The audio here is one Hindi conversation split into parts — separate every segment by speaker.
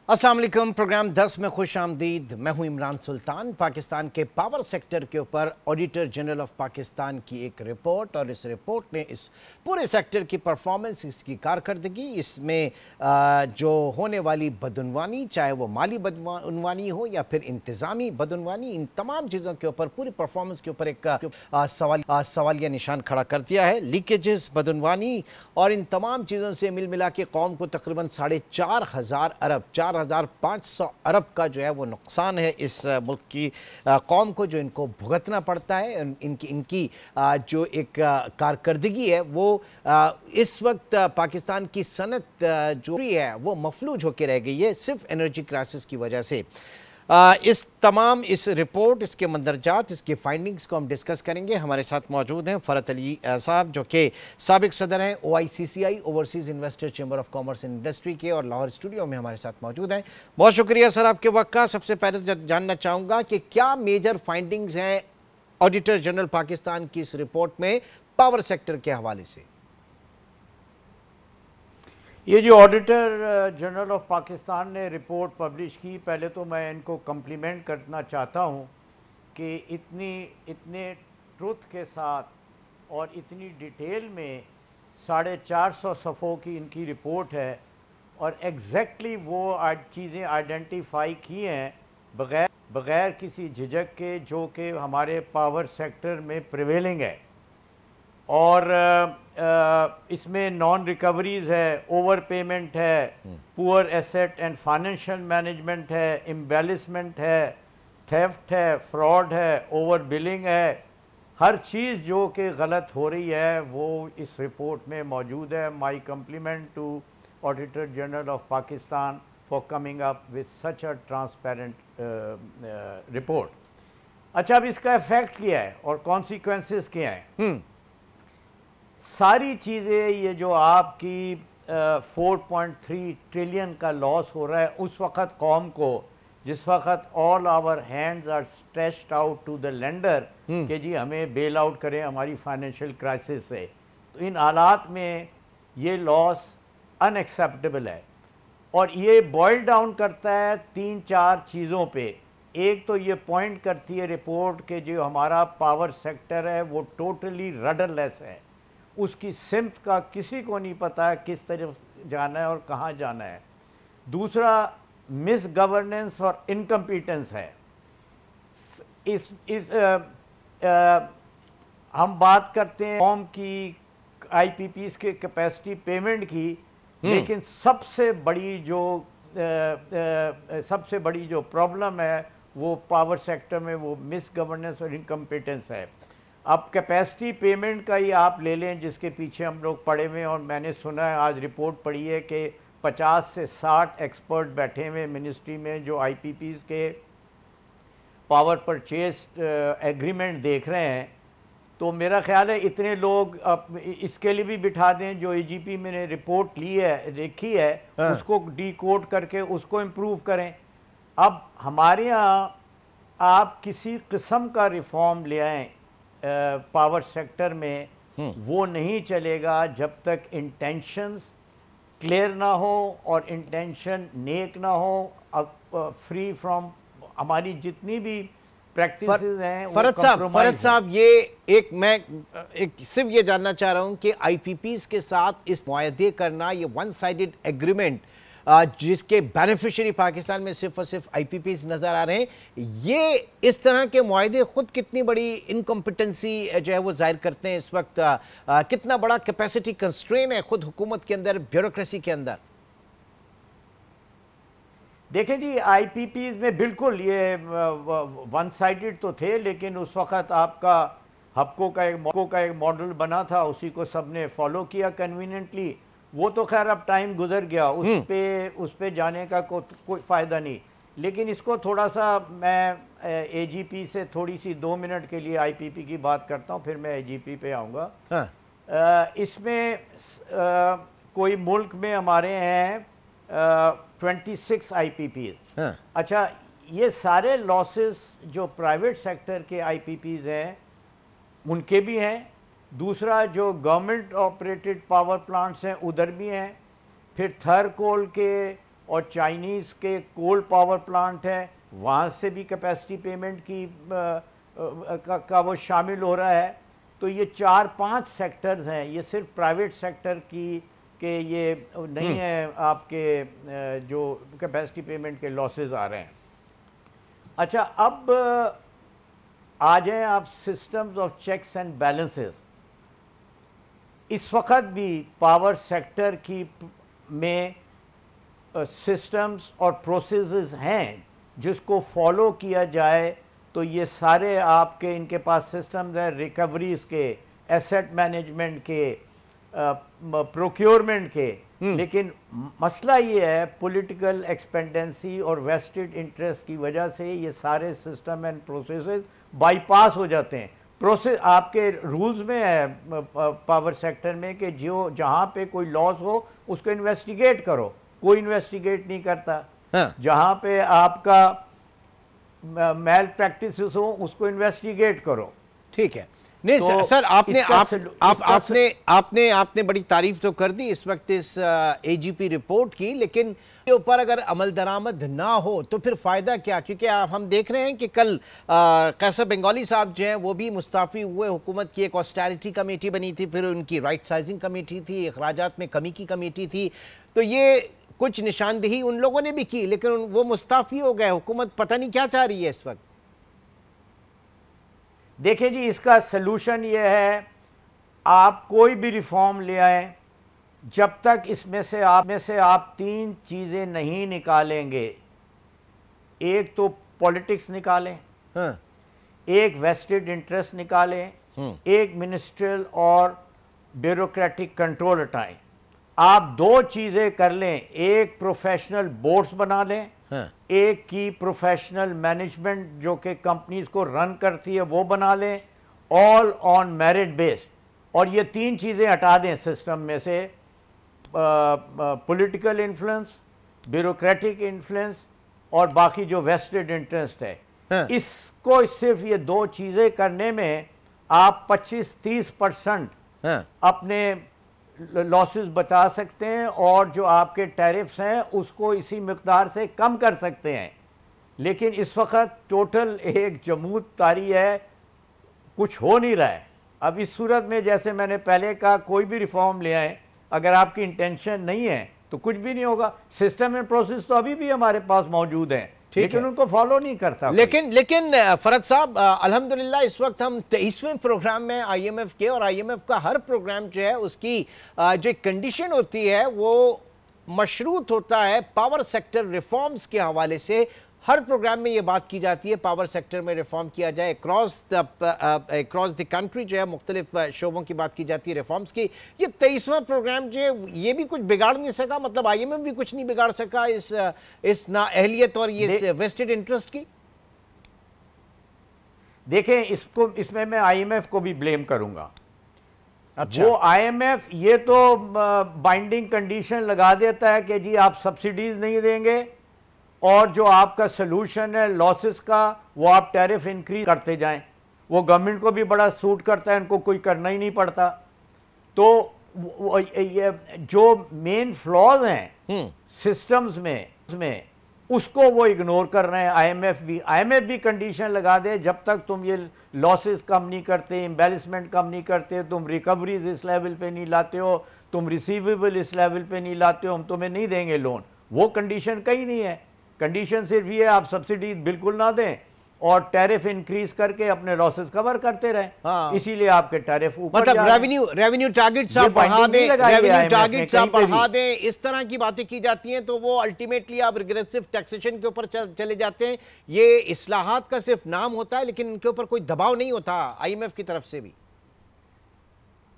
Speaker 1: अस्सलाम वालेकुम। प्रोग्राम 10 में खुश आमदीद। मैं हूं इमरान सुल्तान। पाकिस्तान के पावर सेक्टर के ऊपर ऑडिटर जनरल ऑफ पाकिस्तान की एक रिपोर्ट, और इस रिपोर्ट ने इस पूरे सेक्टर की परफॉर्मेंस, इसकी कारकर्दगी, इसमें जो होने वाली बदउनवानी, चाहे वो माली बदउनवानी हो या फिर इंतज़ामी बदउनवानी, इन तमाम चीज़ों के ऊपर, पूरी परफॉर्मेंस के ऊपर एक सवालिया निशान खड़ा कर दिया है। लीकेजेस, बदउनवानी और इन तमाम चीज़ों से मिल मिला के कौम को तकरीबन 4,500 अरब 4,500 अरब का जो है वो नुकसान है इस मुल्क की कौम को, जो इनको भुगतना पड़ता है। इनकी जो एक कारकर्दगी है वो इस वक्त पाकिस्तान की सनत जो है वो मफलूज होकर रह गई है सिर्फ एनर्जी क्राइसिस की वजह से। इस रिपोर्ट, इसके मंदरजात, इसके फाइंडिंग्स को हम डिस्कस करेंगे। हमारे साथ मौजूद हैं फ़रत अली साहब, जो कि साबिक सदर हैं OICCI, overseas investor chamber of commerce and industry के, और लाहौर स्टूडियो में हमारे साथ मौजूद हैं। बहुत शुक्रिया सर आपके वक्त का। सबसे पहले जानना चाहूँगा कि क्या मेजर फाइंडिंग्स हैं ऑडिटर जनरल पाकिस्तान की इस रिपोर्ट में पावर सेक्टर के हवाले से?
Speaker 2: ये जो ऑडिटर जनरल ऑफ पाकिस्तान ने रिपोर्ट पब्लिश की, पहले तो मैं इनको कम्प्लीमेंट करना चाहता हूँ कि इतने ट्रुथ के साथ और इतनी डिटेल में 450 सफ़ों की इनकी रिपोर्ट है, और एग्जैक्टली वो चीज़ें आइडेंटिफाई की हैं बग़ैर किसी झिझक के, जो कि हमारे पावर सेक्टर में प्रिवेलिंग है। और इसमें नॉन रिकवरीज है, ओवर पेमेंट है, poor asset and financial management है, इम्बैलिसमेंट है, थेफ्ट है, फ्रॉड है, ओवर बिलिंग है। हर चीज़ जो कि गलत हो रही है वो इस रिपोर्ट में मौजूद है। My compliment to auditor general of Pakistan for coming up with such a transparent report. अच्छा, अब इसका इफेक्ट क्या है और कॉन्सिक्वेंसेस क्या हैं? सारी चीज़ें, ये जो आपकी 4.3 ट्रिलियन का लॉस हो रहा है उस वक़्त कौम को, जिस वक़्त all our hands are stretched out to the lender कि जी हमें बेल आउट करें हमारी फाइनेंशियल क्राइसिस से, तो इन हालात में ये लॉस अनएक्सेप्टेबल है। और ये बॉयल डाउन करता है 3-4 चीज़ों पे। एक तो ये पॉइंट करती है रिपोर्ट कि जो हमारा पावर सेक्टर है वो टोटली रडरलेस है, उसकी सिमत का किसी को नहीं पता है किस तरफ जाना है और कहाँ जाना है। दूसरा, मिस गवर्नेंस और इनकम्पिटेंस है। हम बात करते हैं कौम की IPPs के कैपेसिटी पेमेंट की, लेकिन सबसे बड़ी जो प्रॉब्लम है वो पावर सेक्टर में वो मिस गवर्नेंस और इनकम्पिटेंस है। अब कैपेसिटी पेमेंट का ही आप ले लें, जिसके पीछे हम लोग पड़े हुए हैं, और मैंने सुना है, आज रिपोर्ट पढ़ी है कि 50 से 60 एक्सपर्ट बैठे हुए मिनिस्ट्री में जो IPPs के पावर परचेज एग्रीमेंट देख रहे हैं। तो मेरा ख्याल है इतने लोग अब इसके लिए भी बिठा दें, जो AGP मैंने रिपोर्ट लिखी है उसको डिकोड करके उसको इम्प्रूव करें। अब हमारे यहाँ आप किसी किस्म का रिफॉर्म ले आएँ पावर सेक्टर में, वो नहीं चलेगा जब तक इंटेंशंस क्लियर ना हो और इंटेंशन नेक ना हो। अब फ्री फ्रॉम हमारी जितनी भी प्रैक्टिसेस हैं।
Speaker 1: फरत साहब, मैं सिर्फ ये जानना चाह रहा हूं कि IPPs के साथ इस मुआहदे करना, ये वन साइडेड एग्रीमेंट जिसके बेनिफिशियरी पाकिस्तान में सिर्फ और सिर्फ IPPs नजर आ रहे हैं, ये इस तरह के मुआहदे खुद कितनी बड़ी इनकम्पिटेंसी जो है वो जाहिर करते हैं इस वक्त? कितना बड़ा कैपेसिटी कंस्ट्रेन है खुद हुकूमत के अंदर, ब्यूरोक्रेसी के अंदर?
Speaker 2: देखें जी, IPPs में बिल्कुल ये वन साइडेड तो थे, लेकिन उस वक़्त आपका हपको का एक मॉडल बना था, उसी को सबने फॉलो किया कन्वीनियंटली। वो तो खैर अब टाइम गुजर गया, उस पे जाने का कोई फ़ायदा नहीं। लेकिन इसको थोड़ा सा मैं AGP से थोड़ी सी 2 मिनट के लिए IPP की बात करता हूँ, फिर मैं AGP पे आऊँगा। इसमें कोई मुल्क में हमारे हैं 26 IPPs। अच्छा, ये सारे लॉसेस जो प्राइवेट सेक्टर के IPPs हैं उनके भी हैं। दूसरा, जो गवर्नमेंट ऑपरेटेड पावर प्लांट्स हैं उधर भी हैं। फिर थर्ड कोल के और चाइनीज़ के कोल पावर प्लांट है, वहाँ से भी कैपेसिटी पेमेंट की का वो शामिल हो रहा है। तो ये 4-5 सेक्टर्स हैं, ये सिर्फ प्राइवेट सेक्टर की के ये नहीं है आपके जो कैपेसिटी पेमेंट के लॉसेस आ रहे हैं। अच्छा, अब आ जाएं आप systems of checks and balances. इस वक्त भी पावर सेक्टर की में सिस्टम्स और प्रोसेसेस हैं जिसको फॉलो किया जाए तो ये सारे आपके इनके पास सिस्टम्स हैं, रिकवरीज के, एसेट मैनेजमेंट के, प्रोक्योरमेंट के। लेकिन मसला ये है पॉलिटिकल एक्सपेंडेंसी और वेस्टेड इंटरेस्ट की वजह से ये सारे सिस्टम एंड प्रोसेसेस बाईपास हो जाते हैं। प्रोसेस आपके रूल्स में है पावर सेक्टर में कि जो जहाँ पे कोई लॉस हो उसको इन्वेस्टिगेट करो, कोई इन्वेस्टिगेट नहीं करता।
Speaker 1: हाँ।
Speaker 2: जहाँ पे आपका मैल प्रैक्टिसेस हो उसको इन्वेस्टिगेट करो।
Speaker 1: ठीक है। नहीं
Speaker 2: तो
Speaker 1: सर, आपने आपने बड़ी तारीफ तो कर दी इस वक्त इस एजीपी रिपोर्ट की, लेकिन के ऊपर अगर अमल दरामद ना हो तो फिर फायदा क्या? क्योंकि हम देख रहे हैं कि कल कैसर बंगाली साहब जो हैं वो भी मुस्ताफी हुए। हुकूमत की एक ऑस्टेरिटी कमेटी बनी थी, फिर उनकी राइट साइजिंग कमेटी थी, अखराजात में कमी की कमेटी थी। तो ये कुछ निशानदेही उन लोगों ने भी की, लेकिन वो मुस्ताफी हो गए। हुकूमत पता नहीं क्या चाह रही है इस वक्त।
Speaker 2: देखिए जी, इसका सलूशन ये है, आप कोई भी रिफॉर्म ले आए, जब तक इसमें से आप 3 चीज़ें नहीं निकालेंगे। एक तो पॉलिटिक्स निकालें,
Speaker 1: हाँ।
Speaker 2: एक वेस्टेड इंटरेस्ट निकालें, एक मिनिस्ट्रियल और ब्यूरोक्रेटिक कंट्रोल हटाएं। आप 2 चीज़ें कर लें, एक प्रोफेशनल बोर्ड्स बना लें,
Speaker 1: हाँ।
Speaker 2: एक की प्रोफेशनल मैनेजमेंट जो कि कंपनीज को रन करती है वो बना लें, ऑल ऑन मेरिट बेस्ड। और ये 3 चीज़ें हटा दें सिस्टम में से, पॉलिटिकल इन्फ्लुएंस, ब्यूरोक्रेटिक इन्फ्लुएंस और बाकी जो वेस्टेड इंटरेस्ट है।
Speaker 1: हाँ।
Speaker 2: इसको सिर्फ ये 2 चीज़ें करने में आप 25-30%
Speaker 1: हाँ।
Speaker 2: अपने लॉसेस बचा सकते हैं और जो आपके टैरिफ्स हैं उसको इसी मिकदार से कम कर सकते हैं। लेकिन इस वक्त टोटल एक जमूद तारी है, कुछ हो नहीं रहा है। अब इस सूरत में जैसे मैंने पहले कहा, कोई भी रिफॉर्म ले आए, अगर आपकी इंटेंशन नहीं है तो कुछ भी नहीं होगा। सिस्टम एंड प्रोसेस तो अभी भी हमारे पास मौजूद हैं, लेकिन उनको फॉलो नहीं करता।
Speaker 1: लेकिन फरद साहब, अल्हम्दुलिल्लाह इस वक्त हम 23वें प्रोग्राम में आईएमएफ के, और आईएमएफ का हर प्रोग्राम जो है उसकी जो कंडीशन होती है वो मशरूत होता है पावर सेक्टर रिफॉर्म्स के हवाले से। हर प्रोग्राम में ये बात की जाती है पावर सेक्टर में रिफॉर्म किया जाए, अक्रॉस द कंट्री जो है मुख्तलिफ शोबों की बात की जाती है रिफॉर्म्स की। ये 23वां प्रोग्राम जो है ये भी कुछ बिगाड़ नहीं सका, मतलब आईएमएफ भी कुछ नहीं बिगाड़ सका इस नाअहलियत और ये वेस्टेड इंटरेस्ट की।
Speaker 2: देखें, इसमें मैं आईएमएफ को भी ब्लेम करूंगा।
Speaker 1: अच्छा।
Speaker 2: वो आईएमएफ ये तो बाइंडिंग कंडीशन लगा देता है कि जी आप सब्सिडीज नहीं देंगे और जो आपका सलूशन है लॉसेस का वो आप टैरिफ इंक्रीज करते जाएं। वो गवर्नमेंट को भी बड़ा सूट करता है, इनको कोई करना ही नहीं पड़ता। तो ये जो मेन फ्लॉज हैं सिस्टम्स में उसको वो इग्नोर कर रहे हैं। आईएमएफ भी कंडीशन लगा दे, जब तक तुम ये लॉसेस कम नहीं करते, एम्बेलिशमेंट कम नहीं करते, तुम रिकवरीज इस लेवल पे नहीं लाते हो, तुम रिसीवेबल इस लेवल पे नहीं लाते हो, हम तुम्हें नहीं देंगे लोन। वो कंडीशन कहीं नहीं है। कंडीशन सिर्फ ये आप सब्सिडी बिल्कुल ना दें और टैरिफ इंक्रीज करके अपने लॉसेस कवर करते रहें।
Speaker 1: हाँ।
Speaker 2: इसीलिए आपके टैरिफ ऊपर,
Speaker 1: मतलब रेवेन्यू टारगेट्स आप बढ़ा दें, रेवेन्यू टारगेट्स आप बढ़ा दें, इस तरह की बातें की जाती हैं तो वो अल्टीमेटली आप रिग्रेसिव टैक्सेशन के ऊपर चले जाते हैं। ये इस्लाहात का सिर्फ नाम होता है, लेकिन उनके ऊपर कोई दबाव नहीं होता आईएमएफ की तरफ से भी।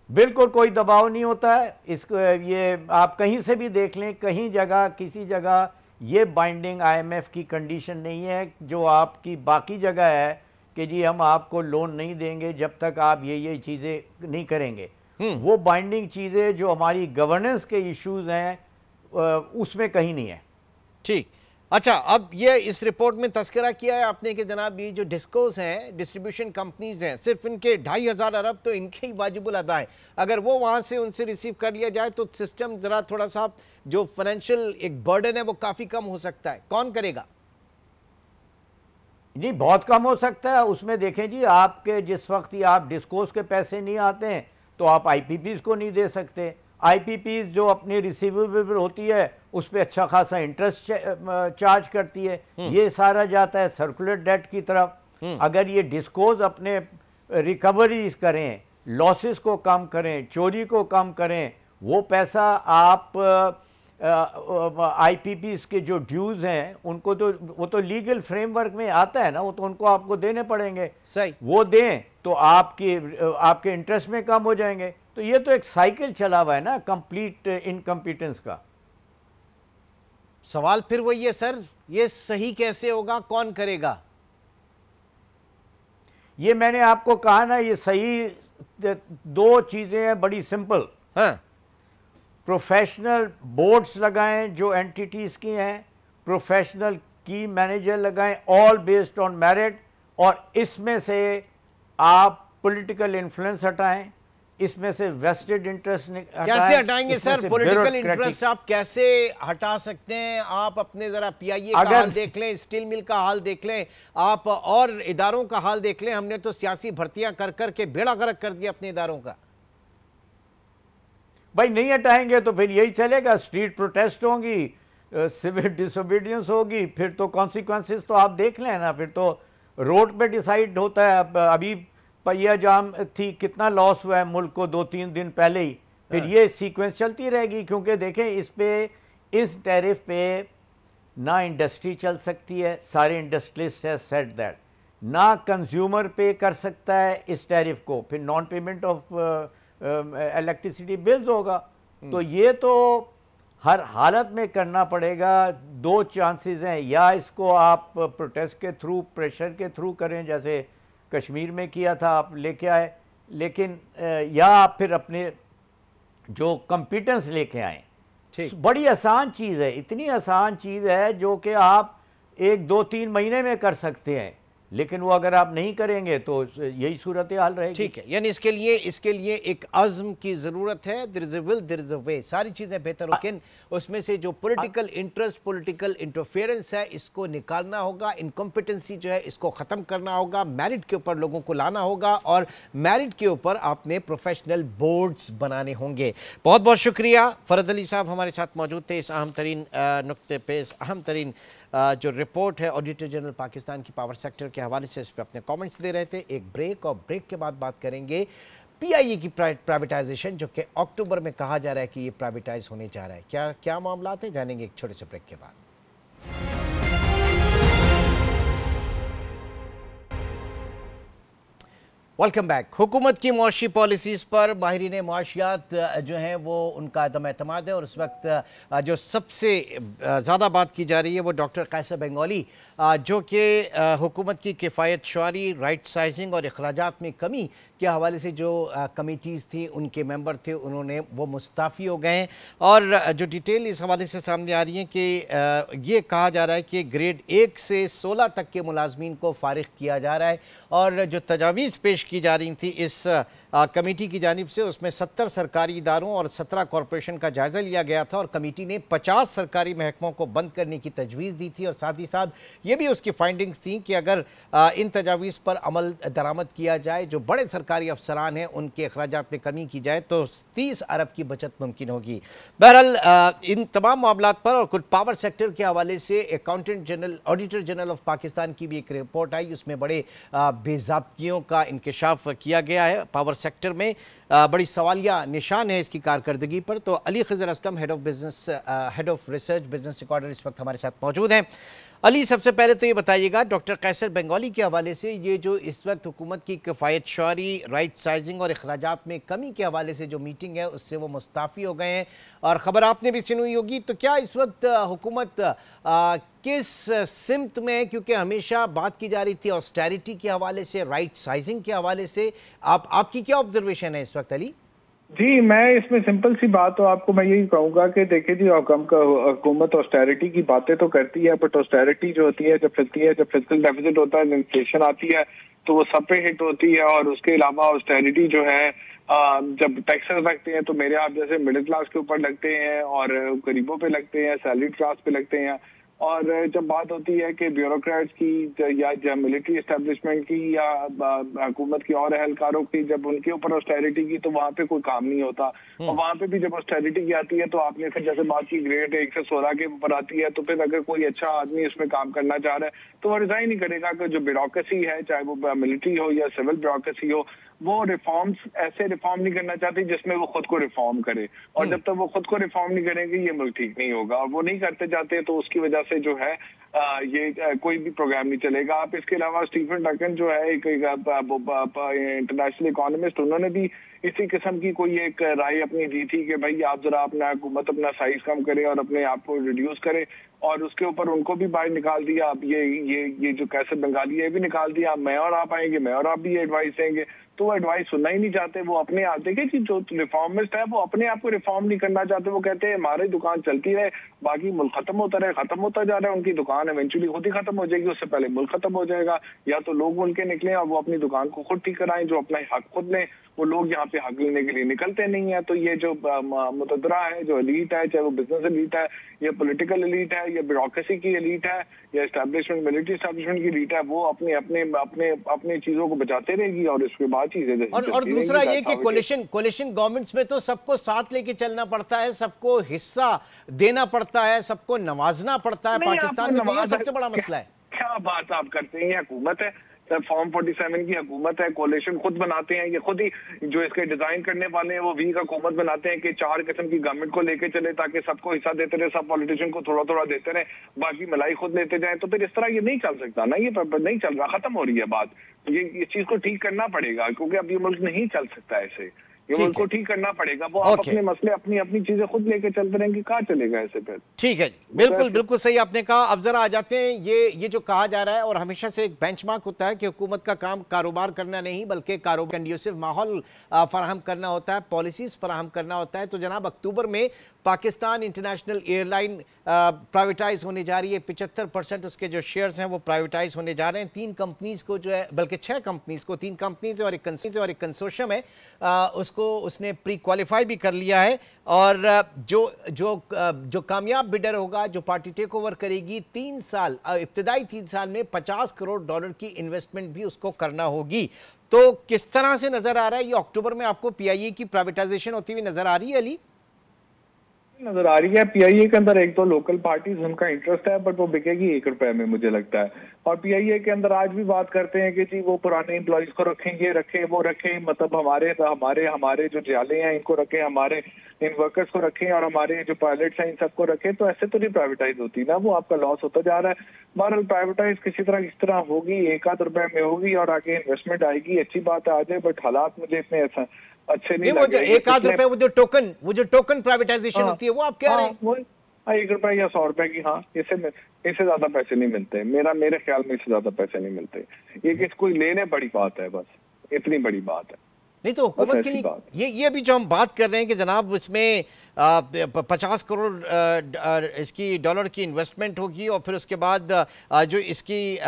Speaker 2: बिल्कुल कोई दबाव नहीं होता है। इसको ये आप कहीं से भी देख लें, कहीं जगह किसी जगह ये बाइंडिंग आईएमएफ की कंडीशन नहीं है जो आपकी बाकी जगह है कि जी हम आपको लोन नहीं देंगे जब तक आप ये चीज़ें नहीं करेंगे। वो बाइंडिंग चीज़ें जो हमारी गवर्नेंस के इश्यूज हैं उसमें कहीं नहीं है।
Speaker 1: ठीक। अच्छा, अब ये इस रिपोर्ट में तस्करा किया है आपने कि जनाब ये जो डिस्कोस हैं, डिस्ट्रीब्यूशन कंपनीज हैं, सिर्फ इनके 2,500 अरब तो इनके ही वाजिबुल अदा है। अगर वो वहाँ से उनसे रिसीव कर लिया जाए तो सिस्टम ज़रा थोड़ा सा जो फाइनेंशियल एक बर्डन है वो काफ़ी कम हो सकता है। कौन करेगा?
Speaker 2: नहीं, बहुत कम हो सकता है। उसमें देखें जी, आपके जिस वक्त ही आप डिस्कोस के पैसे नहीं आते हैं तो आप आईपीपीज को नहीं दे सकते। आईपीपीज जो अपनी रिसीवेबल होती है उस पर अच्छा खासा इंटरेस्ट चार्ज करती है, ये सारा जाता है सर्कुलर डेट की तरफ। अगर ये डिस्कोज अपने रिकवरीज करें, लॉसेस को कम करें, चोरी को कम करें, वो पैसा आप आईपीपीज के जो ड्यूज हैं उनको तो वो तो लीगल फ्रेमवर्क में आता है ना, वो तो उनको आपको देने पड़ेंगे।
Speaker 1: सही,
Speaker 2: वो दें तो आपके इंटरेस्ट में कम हो जाएंगे। तो ये तो एक साइकिल चला हुआ है ना कंप्लीट इनकम्पिटेंस का।
Speaker 1: सवाल फिर वही है सर, ये सही कैसे होगा, कौन करेगा?
Speaker 2: ये मैंने आपको कहा ना, ये सही दो चीजें हैं बड़ी सिंपल।
Speaker 1: हाँ,
Speaker 2: प्रोफेशनल बोर्ड्स लगाएं जो एंटिटीज की हैं, प्रोफेशनल की मैनेजर लगाएं, ऑल बेस्ड ऑन मेरिट, और इसमें से आप पॉलिटिकल इन्फ्लुएंस हटाएं, इसमें से वेस्टेड इंटरेस्ट हटाएं।
Speaker 1: कैसे हटाएंगे सर? पॉलिटिकल इंटरेस्ट आप कैसे हटा सकते हैं? आप अपने जरा पीआईए का हाल देख लें, स्टील मिल का हाल देख लें, आप और इदारों का हाल देख लें। हमने तो सियासी भर्तियां कर करके बेड़ा गर्क कर दिया अपने इदारों का।
Speaker 2: भाई नहीं हटाएंगे तो फिर यही चलेगा, स्ट्रीट प्रोटेस्ट होंगी, सिविल डिसोबीडियंस होगी, फिर तो कॉन्सिक्वेंसेस तो आप देख लें ना, फिर तो रोड पे डिसाइड होता है। अभी पहिया जाम थी, कितना लॉस हुआ है मुल्क को 2-3 दिन पहले ही। फिर ये सीक्वेंस चलती रहेगी, क्योंकि देखें इस टैरिफ पे ना इंडस्ट्री चल सकती है, सारे इंडस्ट्रियलिस्ट है सेट दैट, ना कंज्यूमर पे कर सकता है इस टैरिफ को, फिर non payment of electricity bills होगा। तो ये तो हर हालत में करना पड़ेगा। दो चांसेस हैं, या इसको आप प्रोटेस्ट के थ्रू, प्रेशर के थ्रू करें जैसे कश्मीर में किया था, आप लेके आए, लेकिन या आप फिर अपने जो कॉम्पिटेंस लेके आए। बड़ी आसान चीज़ है, इतनी आसान चीज़ है जो कि आप 1-2-3 महीने में कर सकते हैं, लेकिन वो अगर आप नहीं करेंगे तो यही सूरत हाल रहेगी।
Speaker 1: ठीक है, यानी इसके लिए एक अज़्म की ज़रूरत है। There is a will, there is a way. सारी चीज़ें बेहतर, लेकिन उसमें से जो पॉलिटिकल इंटरेस्ट, पॉलिटिकल इंटरफेरेंस है, इसको निकालना होगा। इनकॉम्पिटेंसी जो है इसको ख़त्म करना होगा। मेरिट के ऊपर लोगों को लाना होगा, और मेरिट के ऊपर आपने प्रोफेशनल बोर्ड्स बनाने होंगे। बहुत बहुत शुक्रिया। फ़रद अली साहब हमारे साथ मौजूद थे इस अहम तरीन नुक्ते पे, इस अहम तरीन जो रिपोर्ट है ऑडिटर जनरल पाकिस्तान की पावर सेक्टर के हवाले से, इस पर अपने कमेंट्स दे रहे थे। एक ब्रेक, और ब्रेक के बाद बात करेंगे पीआईए की प्राइवेटाइजेशन, जो कि अक्टूबर में कहा जा रहा है कि ये प्राइवेटाइज होने जा रहा है। क्या क्या मामला हैं, जानेंगे एक छोटे से ब्रेक के बाद। Welcome back. हुकूमत की मुआशी पॉलिसीज़ पर माहिरीन मुआशियात जो हैं वो उनका अदम एतमाद है, और इस वक्त जो सबसे ज़्यादा बात की जा रही है वो डॉक्टर कैसर बंगाली, जो कि हुकूमत की किफ़ायत शुआरी, राइट साइजिंग और अखराजात में कमी के हवाले से जो कमेटीज़ थी, उनके मेंबर थे, उन्होंने वो मुस्ताफ़ी हो गए हैं। और जो डिटेल इस हवाले से सामने आ रही है कि ये कहा जा रहा है कि ग्रेड 1 से 16 तक के मुलाजमीन को फ़ारिग किया जा रहा है, और जो तजावीज़ पेश की जा रही थी इस कमेटी की जानिब से, उसमें 70 सरकारी इदारों और 17 कॉरपोरेशन का जायज़ा लिया गया था, और कमेटी ने 50 सरकारी महकमों को बंद करने की तजवीज़ दी थी। और साथ ही साथ ये भी उसकी फाइंडिंग्स थी कि अगर इन तजावीज़ पर अमल दरामद किया जाए, जो बड़े सरकारी अफसरान हैं उनके अखराजात में कमी की जाए, तो 30 अरब की बचत मुमकिन होगी। बहरहाल इन तमाम मामलात पर और कुछ पावर सेक्टर के हवाले से accountant general, auditor general of Pakistan की भी एक रिपोर्ट आई, उसमें बड़े बेज़ाब्तियों का इंकशाफ किया गया है। पावर सेक्टर में बड़ी सवालिया निशान है इसकी कारकर्दगी पर। तो Ali Khizar Aslam, head of research Business recorder, इस वक्त हमारे साथ मौजूद हैं। अली, सबसे पहले तो ये बताइएगा डॉक्टर कैसर बंगाली के हवाले से, ये जो इस वक्त हुकूमत की किफ़ायत शुआरी, राइट साइजिंग और अखराजात में कमी के हवाले से जो मीटिंग है उससे वो मुस्ताफ़ी हो गए हैं, और ख़बर आपने भी सुनी होगी। तो क्या इस वक्त हुकूमत किस सिमत में है? क्योंकि हमेशा बात की जा रही थी ऑस्टेरिटी के हवाले से, राइट साइजिंग के हवाले से। आपकी क्या ऑब्जर्वेशन है इस वक्त अली?
Speaker 3: जी, मैं इसमें सिंपल सी बात तो आपको मैं यही कहूंगा कि देखिए जी, हुकूमत ऑस्टेरिटी की बातें तो करती है, बट ऑस्टेरिटी जो होती है, जब फिजिकल डेफिसिट होता है, इन्फ्लेशन आती है, तो वो सब पे हिट होती है। और उसके अलावा ऑस्टेरिटी जो है, जब टैक्सेस लगते हैं तो मेरे आप जैसे मिडिल क्लास के ऊपर लगते हैं और गरीबों पे लगते हैं, सैलरी क्लास पे लगते हैं। और जब बात होती है कि ब्यूरोक्रेट्स की या मिलिट्री एस्टेब्लिशमेंट की या हुकूमत की और एहलकारों की, जब उनके ऊपर ऑस्टेरिटी की, तो वहाँ पे कोई काम नहीं होता। और वहाँ पे भी जब ऑस्टेरिटी की आती है तो आपने फिर जैसे बात की ग्रेड 1 से 16 के ऊपर आती है, तो फिर अगर कोई अच्छा आदमी इसमें काम करना चाह रहा है तो वो रिजाइन नहीं करेगा। कि जो ब्यूरोक्रेसी है, चाहे वो मिलिट्री हो या सिविल ब्यूरोक्रेसी हो, वो रिफॉर्म्स ऐसे रिफॉर्म नहीं करना चाहती जिसमें वो खुद को रिफॉर्म करे। और जब तक वो खुद को रिफॉर्म नहीं करेंगे ये मुल्क ठीक नहीं होगा। और वो नहीं करते जाते तो उसकी वजह से जो है कोई भी प्रोग्राम नहीं चलेगा। आप इसके अलावा स्टीफन डकन जो है एक इंटरनेशनल इकोनॉमिस्ट, उन्होंने भी इसी किस्म की कोई एक राय अपनी दी थी कि भाई आप जरा अपना हुकूमत अपना साइज कम करे और अपने आप को रिड्यूस करे। और उसके ऊपर उनको भी बाहर निकाल दिया। अब ये जो कैसे बंगाली है भी निकाल दिया। मैं और आप आएंगे, मैं और आप भी एडवाइस देंगे, तो वो एडवाइस सुनना ही नहीं चाहते। वो अपने आप देखिए कि जो रिफॉर्मिस्ट है वो अपने आप को रिफॉर्म नहीं करना चाहते। वो कहते हैं हमारी दुकान चलती रहे, बाकी मुल्क खत्म होता रहे, खत्म होता जा रहा है। उनकी दुकान इवेंचुअली खुद ही खत्म हो जाएगी, उससे पहले मुल्क खत्म हो जाएगा। या तो लोग उनके निकले और वो अपनी दुकान को खुद ठीक कराएं, जो अपना हक खुद लें। वो लोग यहाँ पे हक लेने के लिए निकलते नहीं है। तो ये जो मुतदरा है, जो एलीट है, चाहे वो बिजनेस एलीट है या पॉलिटिकल एलीट है या ब्यूरोक्रेसी की एलीट है या एस्टैब्लिशमेंट मिलिट्री एस्टैब्लिशमेंट की एलीट है, वो अपने अपने अपने अपने चीजों को बचाते रहेगी और उसके बाद चीजें
Speaker 1: और दूसरा ये कि कोलिशन गवर्नमेंट्स में तो सबको साथ लेके चलना पड़ता है, सबको हिस्सा देना पड़ता है, सबको नवाजना पड़ता है। पाकिस्तान में तो ये सबसे बड़ा मसला है।
Speaker 3: क्या बात आप करते हैं? ये हुकूमत है, फॉर्म 47 की हुकूमत है। कोलिशन खुद बनाते हैं, ये खुद ही जो इसके डिजाइन करने वाले हैं वो वीक हुकूमत बनाते हैं कि 4 किस्म की गवर्नमेंट को लेके चले, ताकि सबको हिस्सा देते रहे, सब पॉलिटिशियन को थोड़ा थोड़ा देते रहे, बाकी मलाई खुद लेते जाए। तो फिर इस तरह ये नहीं चल सकता ना, ये नहीं चल रहा, खत्म हो रही है बात। ये इस चीज को ठीक करना पड़ेगा, क्योंकि अब ये मुल्क नहीं चल सकता ऐसे। ये मुल्क को ठीक करना पड़ेगा। वो आप अपने मसले अपनी अपनी चीजें खुद लेके चलते रहेंगे, कहाँ चलेगा ऐसे फिर?
Speaker 1: ठीक है, बिल्कुल बिल्कुल सही आपने कहा। अब जरा आ जाते हैं, ये जो कहा जा रहा है और हमेशा से एक बेंचमार्क होता है कि हुकूमत का काम कारोबार करना नहीं बल्कि कारोबार कंड्यूसिव माहौल फराहम करना होता है, पॉलिसीज फराहम करना होता है। तो जनाब अक्टूबर में पाकिस्तान इंटरनेशनल एयरलाइन प्राइवेटाइज होने जा रही है। 75% उसके जो शेयर्स हैं वो प्राइवेटाइज होने जा रहे हैं। 3 कंपनीज को जो है, बल्कि 6 कंपनीज को, 3 कंपनीज और एक कंसोर्शियम है, उसको उसने प्री क्वालिफाई भी कर लिया है। और जो कामयाब बिडर होगा, जो पार्टी टेक ओवर करेगी, 3 साल इब्तदाई 3 साल में $50 करोड़ की इन्वेस्टमेंट भी उसको करना होगी। तो किस तरह से नजर आ रहा है ये अक्टूबर में आपको पीआईए की प्राइवेटाइजेशन होती हुई नजर आ रही है? अली
Speaker 3: नजर आ रही है पीआईए के अंदर एक दो लोकल पार्टीज उनका इंटरेस्ट है, बट वो बिकेगी ₹1 में मुझे लगता है। और पीआईए के अंदर आज भी बात करते हैं कि जी वो पुराने एम्प्लॉइज को रखेंगे, वो रखें, मतलब हमारे जो जाले हैं इनको रखें, हमारे इन वर्कर्स को रखें और हमारे जो पायलट्स हैं इन सबको रखें। तो ऐसे तो नहीं प्राइवेटाइज होती ना, वो आपका लॉस होता जा रहा है। बहरहाल प्राइवेटाइज किसी तरह इस तरह होगी, ₹1-8 में होगी और आगे इन्वेस्टमेंट आएगी, अच्छी बात आ जाए। बट हालात मुझे इतने ऐसा अच्छे नहीं लग रहे।
Speaker 1: ₹1-8 वो जो टोकन प्राइवेटाइजेशन होती है वो आप कह रहे हैं?
Speaker 3: ₹1 या ₹100 की, हाँ, इससे ज्यादा पैसे नहीं मिलते। मेरे ख्याल में इससे ज्यादा पैसे नहीं मिलते। ये कोई लेने बड़ी बात है, बस इतनी बड़ी बात है।
Speaker 1: नहीं तो हुकूमत के लिए ये अभी जो हम बात कर रहे हैं कि जनाब इसमें 50 करोड़ इसकी डॉलर की इन्वेस्टमेंट होगी और फिर उसके बाद जो इसकी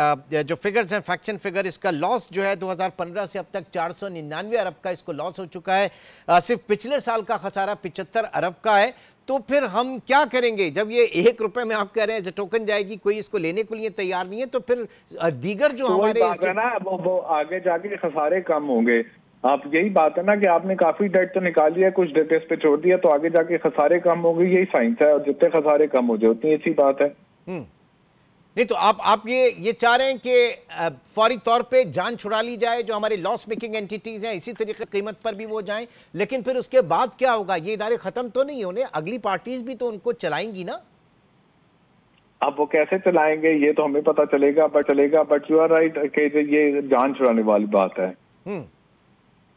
Speaker 1: जो फिगर्स हैं, फैक्शन फिगर, इसका लॉस जो है 2015 से अब तक 499 अरब का इसको लॉस हो चुका है। सिर्फ पिछले साल का खसारा 75 अरब का है। तो फिर हम क्या करेंगे जब ये ₹1 में आप कह रहे हैं टोकन जाएगी, कोई इसको लेने के लिए तैयार नहीं है? तो फिर दीगर जो हमारे
Speaker 3: वो आगे जाके खसारे कम होंगे। आप यही बात है ना कि आपने काफी डेट तो निकाल लिया, कुछ डेट इस पे छोड़ दिया, तो आगे जाके खसारे कम होंगे, यही साइंस है। और जितने खसारे कम हो जाए उतनी अच्छी बात है।
Speaker 1: नहीं तो आप ये चाह रहे हैं कि फौरी तौर पे जान छुड़ा ली जाए, जो हमारे लॉस मेकिंग एंटिटीज हैं इसी तरीके कीमत पर भी वो जाएं, लेकिन फिर उसके बाद क्या होगा? ये इदारे खत्म तो नहीं होने, अगली पार्टीज भी तो उनको चलाएंगी ना।
Speaker 3: अब वो कैसे चलाएंगे ये तो हमें पता चलेगा, बट यू आर राइट कि ये जान छुड़ाने वाली बात है।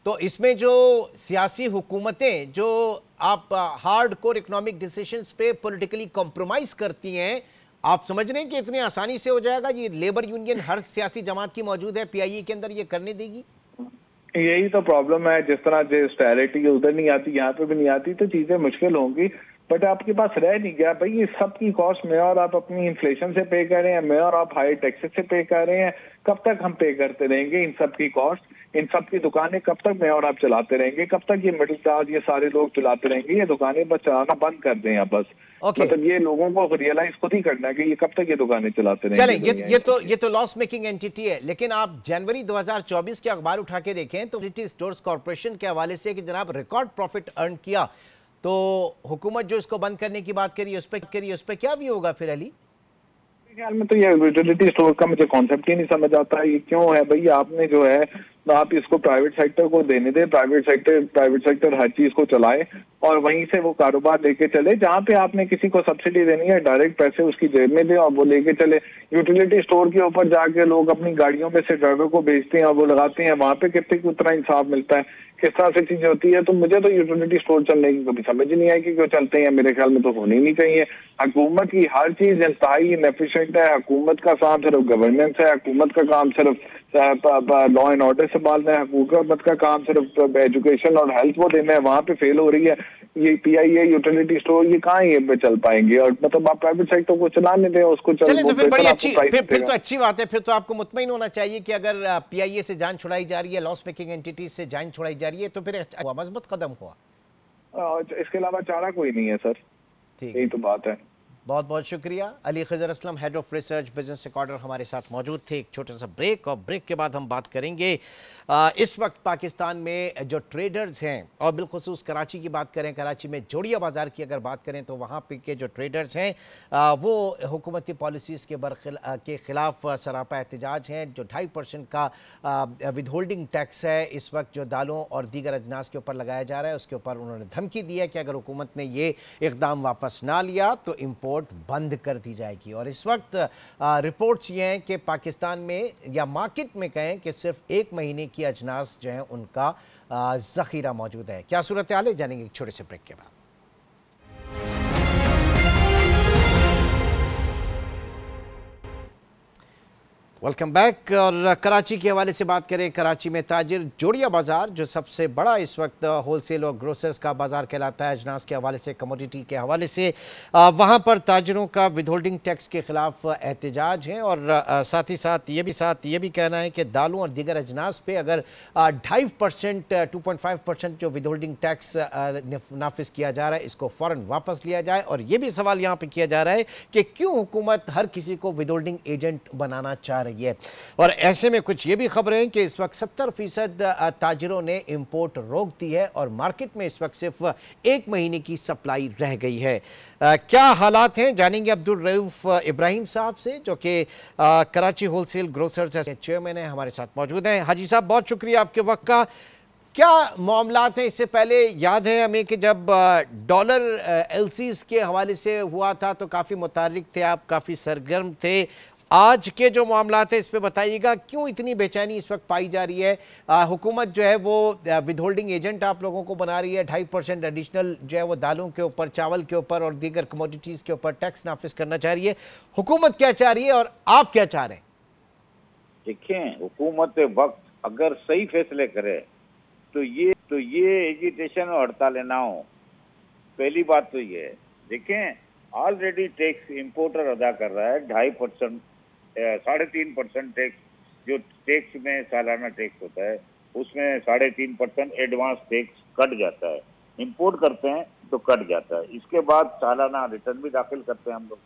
Speaker 1: तो इसमें जो सियासी हुकूमतें जो आप हार्ड कोर इकोनॉमिक डिसीजंस पे पॉलिटिकली कॉम्प्रोमाइज करती हैं, आप समझ रहे हैं कि इतनी आसानी से हो जाएगा? ये लेबर यूनियन हर सियासी जमात की मौजूद है, पीआईए के अंदर ये करने देगी?
Speaker 3: यही तो प्रॉब्लम है, जिस तरह जो स्टेरिटी उधर नहीं आती यहाँ पे भी नहीं आती तो चीजें मुश्किल होंगी। बट आपके पास रह नहीं गया भाई, ये सब की कॉस्ट मैं और आप अपनी इन्फ्लेशन से पे कर रहे हैं, मैं और आप हाई टैक्सेस से पे कर रहे हैं। कब तक हम पे करते रहेंगे इन सब की कॉस्ट, इन सब की दुकानें कब तक मैं और आप चलाते रहेंगे? कब तक ये मिडिल क्लास ये सारे लोग चलाते रहेंगे? ये दुकानें बस चलाना बंद कर दें आप बस। मतलब ये लोगों को रियलाइज खुद ही करना है कि ये कब तक ये दुकानें चलाते रहेंगे।
Speaker 1: चलें, ये तो लॉस मेकिंग एंटिटी है, लेकिन आप जनवरी 2024 के अखबार उठा के देखें तो सिटी स्टोर्स कॉर्पोरेशन के हवाले से कि जनाब रिकॉर्ड प्रॉफिट अर्न किया, तो हुकूमत जो इसको बंद करने की बात करी उस पर क्या भी होगा फिर अली?
Speaker 3: ख्याल में तो ये यूटिलिटी स्टोर का मुझे कॉन्सेप्ट ही नहीं समझ आता है। ये क्यों है भाई? आपने जो है आप इसको प्राइवेट सेक्टर को देने दें, प्राइवेट सेक्टर हर चीज को चलाए और वहीं से वो कारोबार लेके चले। जहाँ पे आपने किसी को सब्सिडी देनी है डायरेक्ट पैसे उसकी जेब में दे और वो लेके चले। यूटिलिटी स्टोर के ऊपर जाके लोग अपनी गाड़ियों में से ड्राइवर को बेचते हैं और वो लगाते हैं, वहां पे कितने उतना इंसाफ मिलता है, किस तरह से चीजें होती है। तो मुझे तो यूटिलिटी स्टोर चलने की कभी समझ ही नहीं आई कि क्यों चलते हैं। मेरे ख्याल में तो होनी नहीं चाहिए। हुकूमत की हर चीज इंतहाई इनएफिशिएंट है। हुकूमत का काम सिर्फ गवर्नेंस है, हुकूमत का काम सिर्फ लॉ एंड ऑर्डर संभालना है, हुकूमत का काम सिर्फ एजुकेशन और हेल्थ वो देना है, वहां पे फेल हो रही है। ये पीआईए यूटिलिटी स्टोर ये कहाँ ये चल पाएंगे? और मतलब आप प्राइवेट सेक्टर को चलाने दें उसको
Speaker 1: चले तो फिर बड़ी अच्छी फिर तो अच्छी बात है। फिर तो आपको मुतमईन होना चाहिए कि अगर पीआईए से जान छुड़ाई जा रही है, लॉस मेकिंग एंटिटीज से जान छुड़ाई जा रही है, तो फिर मजबूत कदम हुआ।
Speaker 3: इसके अलावा चारा कोई नहीं है सर, यही तो बात है।
Speaker 1: बहुत बहुत शुक्रिया। Ali Khazar Aslam, head of research Business Recorder हमारे साथ मौजूद थे। एक छोटा सा ब्रेक और ब्रेक के बाद हम बात करेंगे इस वक्त पाकिस्तान में जो ट्रेडर्स हैं और बिलखुसूस कराची की बात करें, कराची में जोड़िया बाज़ार की अगर बात करें तो वहाँ पे के जो ट्रेडर्स हैं वो हुकूमती पॉलिसीज़ के ख़िलाफ़ सरापा एहतजाज हैं। जो 2.5% का विदहोल्डिंग टैक्स है इस वक्त जो दालों और दीगर अजनास के ऊपर लगाया जा रहा है, उसके ऊपर उन्होंने धमकी दी है कि अगर हुकूमत ने ये इक़दाम वापस ना लिया तो इम्पोर्ट बंद कर दी जाएगी। और इस वक्त रिपोर्ट्स ये हैं कि पाकिस्तान में या मार्केट में कहें कि सिर्फ 1 महीने की अजनास जो है उनका ज़ख़ीरा मौजूद है। क्या सूरत हाल है, जानेंगे एक छोटे से ब्रेक के बाद। Welcome back. और कराची के हवाले से बात करें, कराची में ताजिर जोड़िया बाज़ार जो सबसे बड़ा इस वक्त होलसेल और ग्रोसर्स का बाज़ार कहलाता है, अजनास के हवाले से, कमोडिटी के हवाले से, वहाँ पर ताजिरों का विदहोल्डिंग टैक्स के ख़िलाफ़ एहतजाज है। और साथ ही साथ ये भी कहना है कि दालों और दीगर अजनास पे अगर 2.5% 2.5% जो विदहोल्डिंग टैक्स नाफिज किया जा रहा है इसको फ़ौरन वापस लिया जाए। और ये भी सवाल यहाँ पर किया जा रहा है कि क्यों हुकूमत हर किसी को विदहोल्डिंग एजेंट बनाना चाह रही है। और ऐसे में कुछ ये भी खबरें हैं कि इस वक्त 70% ताजिरों ने इंपोर्ट रोक दी है और मार्केट में इस वक्त सिर्फ 1 महीने की सप्लाई रह गई है। क्या हालात हैं, जानेंगे अब्दुल रऊफ इब्राहिम साहब से जो कि कराची होलसेल ग्रोसर्स चेयरमैन है, हमारे साथ मौजूद हैं। हाजी साहब, बहुत शुक्रिया आपके वक्त का। क्या मामलात हैं? इससे पहले याद है हमें कि जब डॉलर एलसीज के हवाले से हुआ था तो काफ़ी मुतारिक थे आप, काफ़ी सरगर्म थे। आज के जो मामलात है इस पे बताइएगा, क्यों इतनी बेचैनी इस वक्त पाई जा रही है? हुकूमत जो है वो विदहोल्डिंग एजेंट आप लोगों को बना रही है, 2.5% एडिशनल जो है वो दालों के ऊपर, चावल के ऊपर और दीगर कमोडिटीज़ के ऊपर टैक्स नाफिज करना चाह रही है। हुकूमत क्या चाह रही है और आप क्या चाह रहे हैं?
Speaker 4: देखें, हुकूमत वक्त अगर सही फैसले करे तो ये एजिटेशन और हड़तालें ना हो। पहली बात तो ये है। देखें, ऑलरेडी टैक्स इंपोर्टर अदा कर रहा है 2.5%, 3.5% टैक्स, जो टैक्स में सालाना टैक्स होता है उसमें 3.5% एडवांस टैक्स कट जाता है। इंपोर्ट करते हैं तो कट जाता है। इसके बाद सालाना रिटर्न भी दाखिल करते हैं हम लोग।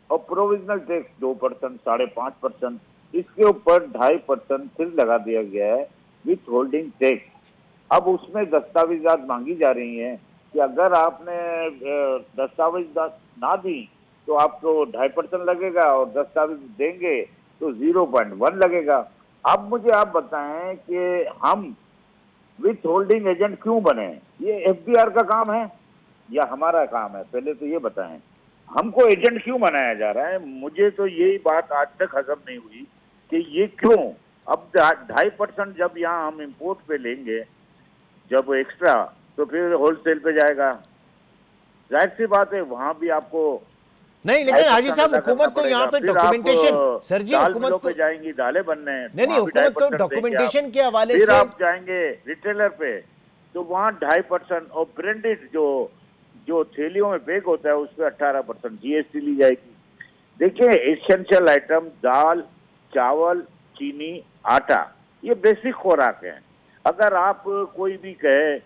Speaker 4: और प्रोविजनल टैक्स 2%, 5.5%, इसके ऊपर 2.5% फिर लगा दिया गया है विथ होल्डिंग टैक्स। अब उसमें दस्तावेजात मांगी जा रही हैं कि अगर आपने दस्तावेज ना दी तो आपको 2.5% लगेगा और दस्तावेज देंगे तो 0.1 लगेगा। अब मुझे आप बताएं कि हम विथ होल्डिंग एजेंट क्यों बने? ये एफबीआर का काम है या हमारा काम है? पहले तो ये बताएं, हमको एजेंट क्यों बनाया जा रहा है? मुझे तो यही बात आज तक हजम नहीं हुई कि ये क्यों। अब 2.5% जब यहाँ हम इम्पोर्ट पे लेंगे जब एक्स्ट्रा, तो फिर होलसेल पे जाएगा। जाहिर सी बात है वहाँ भी आपको
Speaker 1: नहीं, लेकिन हाजी साहब हुकूमत तो यहाँ पे डॉक्यूमेंटेशन, सर जी हुकूमत
Speaker 4: पे जाएंगी दालें बनने,
Speaker 1: नहीं, हुकूमत तो डॉक्यूमेंटेशन के हवाले
Speaker 4: फिर
Speaker 1: से
Speaker 4: आप जाएंगे रिटेलर पे तो वहाँ 2.5% और ब्रांडेड जो थैलियों में पैक होता है उस पर 18% GST ली जाएगी। देखिए एसेंशियल आइटम दाल, चावल, चीनी, आटा, ये बेसिक खुराक है। अगर आप कोई भी कहे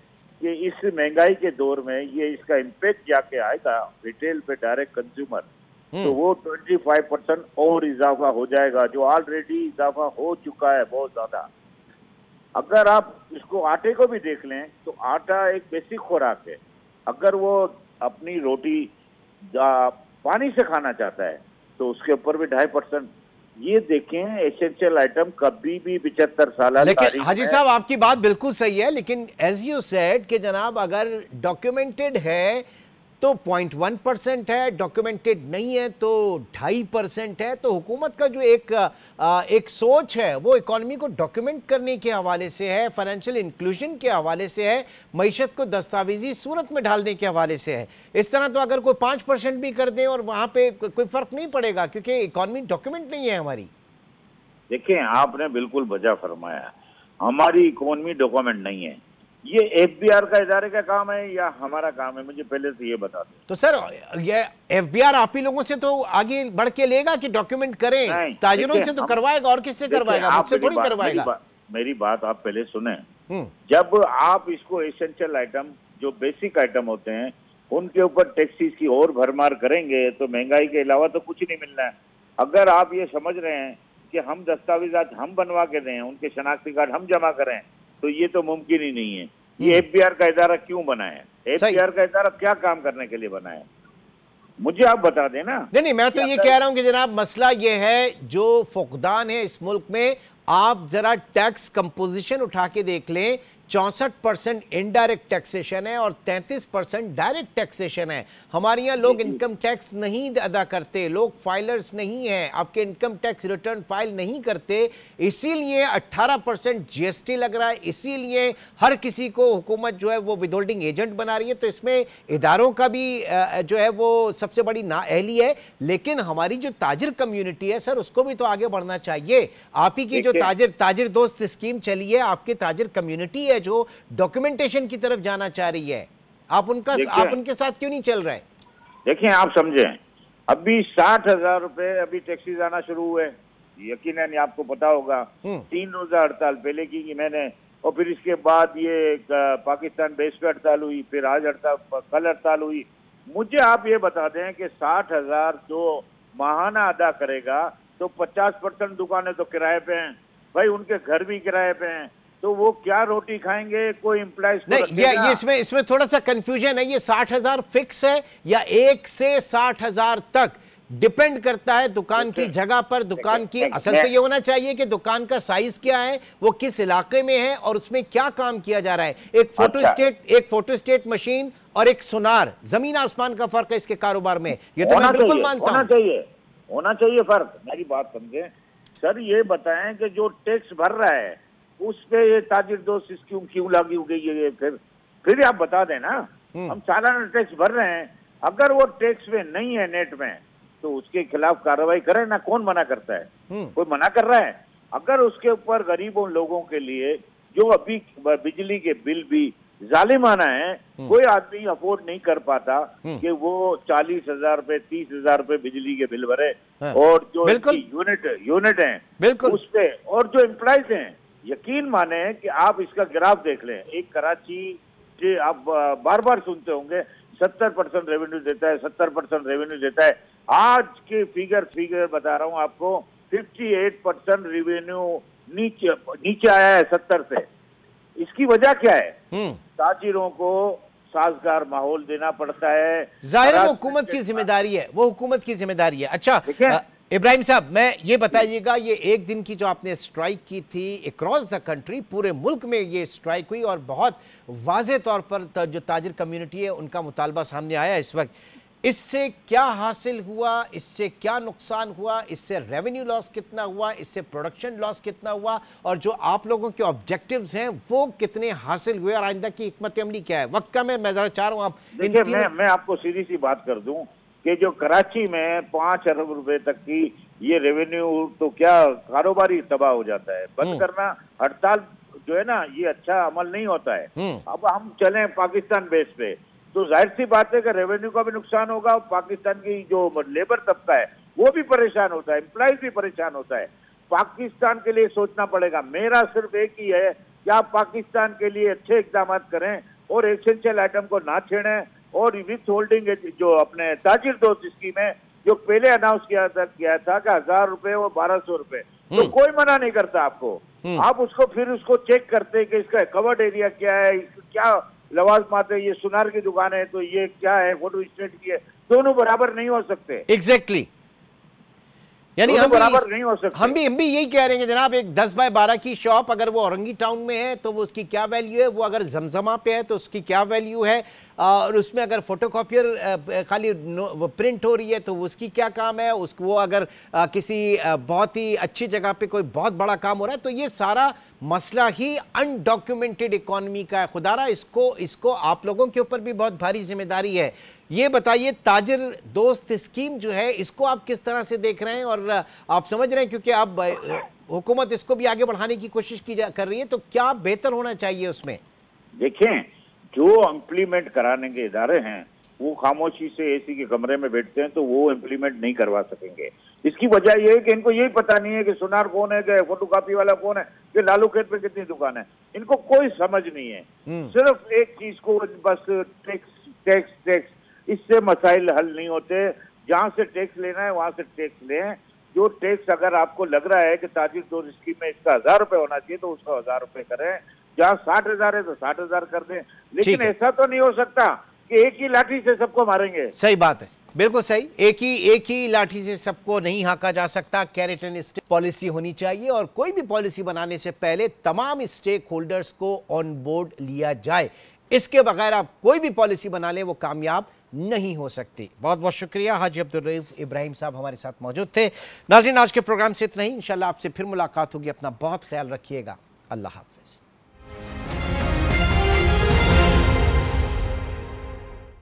Speaker 4: कि इस महंगाई के दौर में ये इसका इम्पैक्ट जाके आएगा रिटेल पे डायरेक्ट कंज्यूमर, तो वो 25% और इजाफा हो जाएगा, जो ऑलरेडी इजाफा हो चुका है बहुत ज्यादा। अगर आप इसको आटे को भी देख लें तो आटा एक बेसिक खुराक है। अगर वो अपनी रोटी पानी से खाना चाहता है तो उसके ऊपर भी 2.5%। ये देखें एसेंशियल आइटम कभी भी 75 साल,
Speaker 1: लेकिन हाजी साहब आपकी बात बिल्कुल सही है, लेकिन एज यू सेड कि जनाब अगर डॉक्यूमेंटेड है तो 0.1% है, डॉक्यूमेंटेड नहीं है तो 2.5% है। तो हुकूमत का जो एक सोच है वो इकोनॉमी को डॉक्यूमेंट करने के हवाले से है, फाइनेंशियल इंक्लूजन के हवाले से है, मईशत को दस्तावेजी सूरत में ढालने के हवाले से है। इस तरह तो अगर कोई 5% भी कर दें और वहां पे कोई फर्क नहीं पड़ेगा क्योंकि इकोनॉमी डॉक्यूमेंट नहीं है हमारी।
Speaker 4: देखिए आपने बिल्कुल वजह फरमाया, हमारी इकोनॉमी डॉक्यूमेंट नहीं है। ये FBR का इदारे का काम है या हमारा काम है, मुझे पहले से ये बता दें।
Speaker 1: तो सर ये FBR आप ही लोगों से तो आगे बढ़ के लेगा कि डॉक्यूमेंट करें, ताजिरों से तो करवाएगा, और किससे करवाएगा, मुझसे थोड़ी करवाएगा।
Speaker 4: मेरी बात आप पहले सुने। जब आप इसको एसेंशियल आइटम जो बेसिक आइटम होते हैं उनके ऊपर टैक्सेस की और भरमार करेंगे तो महंगाई के अलावा तो कुछ नहीं मिलना है। अगर आप ये समझ रहे हैं कि हम दस्तावेजात हम बनवा के दें, उनके शनाख्ती कार्ड हम जमा करें, तो ये तो मुमकिन ही नहीं है। ये FBR का इदारा क्यों बना है? FBR का इदारा क्या काम करने के लिए बना है, मुझे आप बता दें ना।
Speaker 1: नहीं, मैं तो ये कह रहा हूं कि जनाब मसला ये है जो फुकदान है इस मुल्क में, आप जरा टैक्स कंपोजिशन उठा के देख लें, 64% इनडायरेक्ट टैक्सेशन है और 33% डायरेक्ट टैक्सेशन है। हमारे यहाँ लोग इनकम टैक्स नहीं अदा करते, लोग फाइलर्स नहीं हैं, आपके इनकम टैक्स रिटर्न फाइल नहीं करते, इसीलिए 18% GST लग रहा है, इसीलिए हर किसी को हुकूमत जो है वो विदहोल्डिंग एजेंट बना रही है। तो इसमें इदारों का भी जो है वो सबसे बड़ी नाअहली है। लेकिन हमारी जो ताजिर कम्युनिटी है सर, उसको भी तो आगे बढ़ना चाहिए। आप ही की जो ताजिर दोस्त स्कीम चली है, आपकी ताजिर कम्युनिटी है जो डॉक्यूमेंटेशन की तरफ जाना चाह रही है, आप उनके साथ क्यों नहीं चल रहे?
Speaker 4: देखिए आप समझें, अभी 60,000 रुपए अभी टैक्सीज आना शुरू हुए, यकीनन आपको पता होगा। 3 रोजा हड़ताल पहले की मैंने, और फिर इसके बाद ये पाकिस्तान बेस पे हड़ताल हुई, फिर आज कल हड़ताल हुई। मुझे आप ये बता दें कि 60,000 जो माहाना अदा करेगा तो 50% दुकानें तो किराए पे हैं भाई, उनके घर भी किराए पे हैं, तो वो क्या रोटी खाएंगे? कोई एम्प्लॉइज
Speaker 1: नहीं, ये इसमें थोड़ा सा कंफ्यूजन है। ये 60,000 फिक्स है या 1 से 60,000 तक डिपेंड करता है दुकान की जगह पर, दुकान की असल तो ये होना चाहिए कि दुकान का साइज क्या है, वो किस इलाके में है और उसमें क्या काम किया जा रहा है। एक फोटोस्टेट मशीन और एक सोनार, जमीन आसमान का फर्क है इसके कारोबार में, ये तो मैं बिल्कुल मानता हूं।
Speaker 4: होना चाहिए फर्क। मेरी बात समझे सर, ये बताएं कि जो टैक्स भर रहा है उस पे ये ताजिर दोस्त स्कीम क्यों लागू गई है? फिर आप बता दें ना। हम सालाना टैक्स भर रहे हैं, अगर वो टैक्स में नहीं है नेट में तो उसके खिलाफ कार्रवाई करें ना। कौन मना करता है? कोई मना कर रहा है? अगर उसके ऊपर गरीबों लोगों के लिए जो अभी बिजली के बिल भी जालिमाना है, कोई आदमी अफोर्ड नहीं कर पाता कि वो 40,000 रुपए 30,000 रुपए बिजली के बिल भरे, और जो यूनिट है उस पे, और जो एम्प्लॉइज हैं, यकीन माने कि आप इसका ग्राफ देख लें। एक कराची के आप बार बार सुनते होंगे 70% रेवेन्यू देता है, 70% रेवेन्यू देता है। आज के फिगर बता रहा हूं आपको, 58% रेवेन्यू नीचे आया है 70 से। इसकी वजह क्या है? ताजिरों को साजगार माहौल देना पड़ता है,
Speaker 1: जाहिर है वो हुकूमत की जिम्मेदारी है, वो हुकूमत की जिम्मेदारी है। अच्छा इब्राहिम साहब, मैं ये बताइएगा, ये एक दिन की जो आपने स्ट्राइक की थी अक्रॉस द कंट्री, पूरे मुल्क में ये स्ट्राइक हुई और बहुत वाज़ेह तौर पर जो ताजिर कम्युनिटी है उनका मुतालबा सामने आया इस वक्त, इससे क्या हासिल हुआ, इससे क्या नुकसान हुआ, इससे रेवेन्यू लॉस कितना हुआ, इससे प्रोडक्शन लॉस कितना हुआ, और जो आप लोगों के ऑब्जेक्टिव्स हैं वो कितने हासिल हुए, और आइंदा की हिकमत अमली क्या है? वक्त का मैं ज़रा चाह रहा हूँ आप।
Speaker 4: देखिए मैं आपको सीधी सी बात कर दूं कि जो कराची में 5 अरब रुपए तक की ये रेवेन्यू, तो क्या कारोबारी तबाह हो जाता है। बंद करना, हड़ताल जो है ना, ये अच्छा अमल नहीं होता है। अब हम चलें पाकिस्तान बेस पे, तो जाहिर सी बात है कि रेवेन्यू का भी नुकसान होगा और पाकिस्तान की जो लेबर तबका है वो भी परेशान होता है, एम्प्लॉइज भी परेशान होता है। पाकिस्तान के लिए सोचना पड़ेगा। मेरा सिर्फ एक ही है कि आप पाकिस्तान के लिए अच्छे इकदाम करें और एसेंशियल आइटम को ना छेड़ें, और विथ होल्डिंग जो अपने ताजिर दोस्त स्कीम है जो पहले अनाउंस किया था कि 1000 रुपए और 1200 रुपए, तो कोई मना नहीं करता आपको। आप उसको फिर उसको चेक करते कि इसका कवर्ड एरिया क्या है, क्या लवाजमात है, ये सुनार की दुकान है तो ये क्या है, फोटो स्टेट की है, दोनों बराबर नहीं हो सकते।
Speaker 1: एग्जैक्टली यानी हम
Speaker 4: बराबर नहीं हो सकते।
Speaker 1: हम भी यही कह रहे हैं जनाब, एक 10 बाय 12 की शॉप अगर वो औरंगी टाउन में है तो वो उसकी क्या वैल्यू है, वो अगर जमजमा पे है तो उसकी क्या वैल्यू है, और उसमें अगर फोटोकॉपियर खाली प्रिंट हो रही है तो उसकी क्या काम है, उसको वो अगर किसी बहुत ही अच्छी जगह पे कोई बहुत बड़ा काम हो रहा है, तो ये सारा मसला ही अनडॉक्यूमेंटेड इकोनॉमी का है। खुदारा इसको आप लोगों के ऊपर भी बहुत भारी जिम्मेदारी है। ये बताइए, ताजिर दोस्त स्कीम जो है इसको आप किस तरह से देख रहे हैं, और आप समझ रहे हैं क्योंकि आप हुकूमत इसको भी आगे बढ़ाने की कोशिश कर रही है, तो क्या बेहतर होना चाहिए उसमें?
Speaker 4: देखें, जो इम्प्लीमेंट कराने के इदारे हैं वो खामोशी से एसी के कमरे में बैठते हैं, तो वो इम्प्लीमेंट नहीं करवा सकेंगे। इसकी वजह यह है कि इनको यही पता नहीं है कि सुनार कौन है, कि फोटोकॉपी वाला कौन है, कि लालू खेत पे कितनी दुकान है, इनको कोई समझ नहीं है। सिर्फ एक चीज को बस टैक्स टैक्स टैक्स, इससे मसाइल हल नहीं होते। जहां से टैक्स लेना है वहां से टैक्स लें। जो टैक्स अगर आपको लग रहा है कि ताजिर दोस्त स्कीम में इसका 1000 रुपए होना चाहिए तो उसका 1000 रुपए करें, जहाँ 60,000 है तो 60,000 कर दें, लेकिन ऐसा तो नहीं हो सकता कि एक ही लाठी से सबको मारेंगे।
Speaker 1: सही बात है, बिल्कुल सही। एक ही लाठी से सबको नहीं हाका जा सकता। कैरेट एंड स्टिक पॉलिसी होनी चाहिए, और कोई भी पॉलिसी बनाने से पहले तमाम स्टेक होल्डर्स को ऑन बोर्ड लिया जाए। इसके बगैर आप कोई भी पॉलिसी बना ले वो कामयाब नहीं हो सकती। बहुत बहुत शुक्रिया, हाजी अब्दुल रऊफ इब्राहिम साहब हमारे साथ मौजूद थे। नाज़रीन, आज के प्रोग्राम से इतना ही। इंशाल्लाह आपसे फिर मुलाकात होगी। अपना बहुत ख्याल रखिएगा। अल्लाह हाफ़िज़।